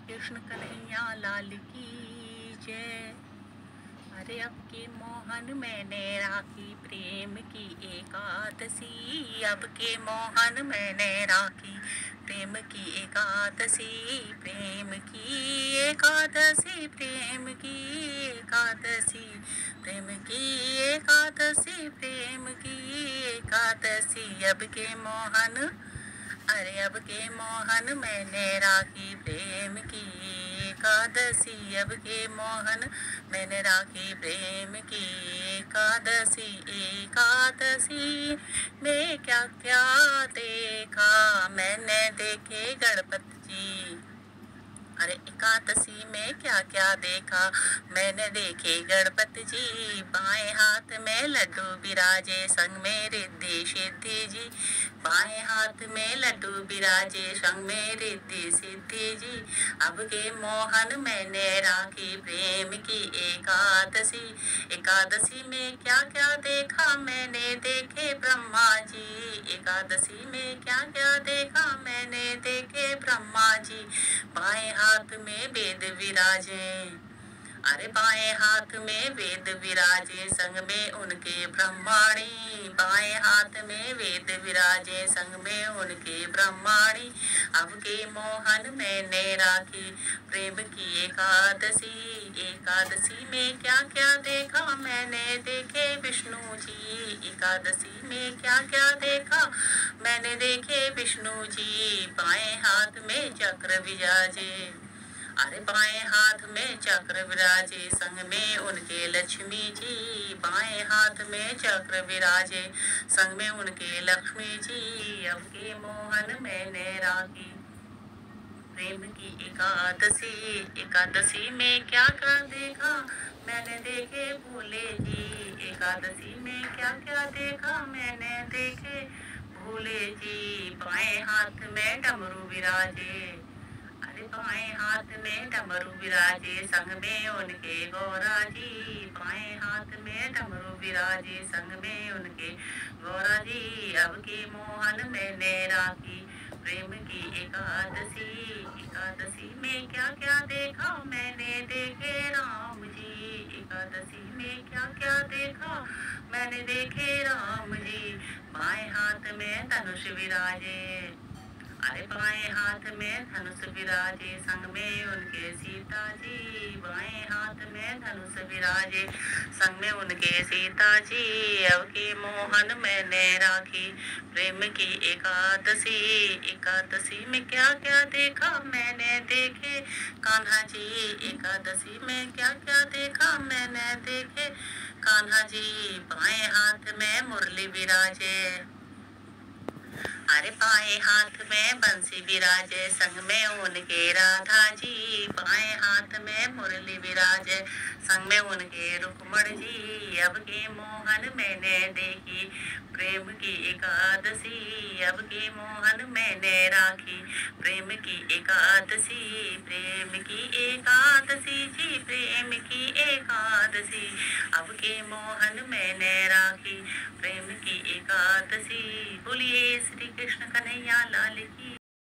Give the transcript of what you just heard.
कृष्ण कन्हैया लाल की जय। अरे अब के मोहन मैंने राखी प्रेम की एकादशी, अब के मोहन मैंने राखी प्रेम की एकादशी, प्रेम की एकादशी, प्रेम की एकादशी, प्रेम की एकादशी, प्रेम की एकादशी। अब के मोहन, अरे अब के मोहन मैंने राखी प्रेम की एकादशी, अब के मोहन मैंने राखी प्रेम की एकादशी, एकादशी में क्या क्या देखा मैंने देखे गणपति जी। अरे एकादशी में क्या क्या देखा मैंने देखे गणपति जी, बाएं हाथ में लड्डू विराजे संग में रिद्धि सिद्धि जी, बाएं हाथ में लड्डू विराजे संग में रिद्धि सिद्धि जी। अब के मोहन मैंने राखी प्रेम की एकादशी, एकादशी में क्या क्या देखा मैंने देखे ब्रह्मा जी, एकादशी में क्या क्या देखा मैंने देखे ब्रह्मा जी। बाएं हाथ में वेद विराजे, अरे बाएं हाथ में वेद विराजे संग में उनके ब्रह्माणी, बाएं हाथ में वेद विराजे संग में उनके ब्रह्माणी। अब के मोहन मैंने राखी प्रेम की एकादशी, एकादशी में क्या क्या देखा मैंने देखे विष्णु जी, एकादशी में क्या क्या देखा मैंने देखे विष्णु जी। बाएं हाथ में चक्र विराजे, अरे बाएं हाथ में चक्र विराजे संग में उनके लक्ष्मी जी, बाएं हाथ में चक्र विराजे संग में उनके लक्ष्मी जी। अब के मोहन मैंने राखी प्रेम की एकादशी, एकादशी में क्या क्या देखा मैंने देखे भोले जी, एकादशी में क्या क्या देखा मैंने देखे भोले जी। बाएं हाथ में डमरू विराजे, अरे बाएं हाथ में डमरू विराजे संग में उनके गौरा जी, बाएं हाथ में डमरू विराजे संग में उनके गौरा जी। अब के मोहन मैंने राखी प्रेम की एकादशी, एकादशी में क्या क्या देखा मैंने देखे राम जी, एकादशी में क्या क्या देखा मैंने देखे राम जी। बाएं हाथ में धनुष विराजे, अरे बाएं हाथ में धनुष विराजे संग में उनके सीता जी, बाएं हाथ में धनुष विराजे संग में उनके सीता जी। अब के मोहन मैंने राखी प्रेम की एकादशी, एकादशी में क्या क्या देखा मैंने देखे कान्हा जी, एकादशी में क्या क्या देखा मैंने देखे कान्हा जी। बाएं हाथ में मुरली विराजे, अरे बाएं हाथ में बंसी विराजे संग में उनके राधा जी, बाएं हाथ में मुरली विराजे संग में उनके रुक्मण जी। अब के मोहन मैंने देखी प्रेम की एकादशी, अब के मोहन मैंने राखी प्रेम की एकादशी, प्रेम की एकादशी जी, प्रेम की एकादशी। अब के मोहन मैंने राखी प्रेम की एकादशी। बोलिए श्री कृष्ण कन्हैया लाल की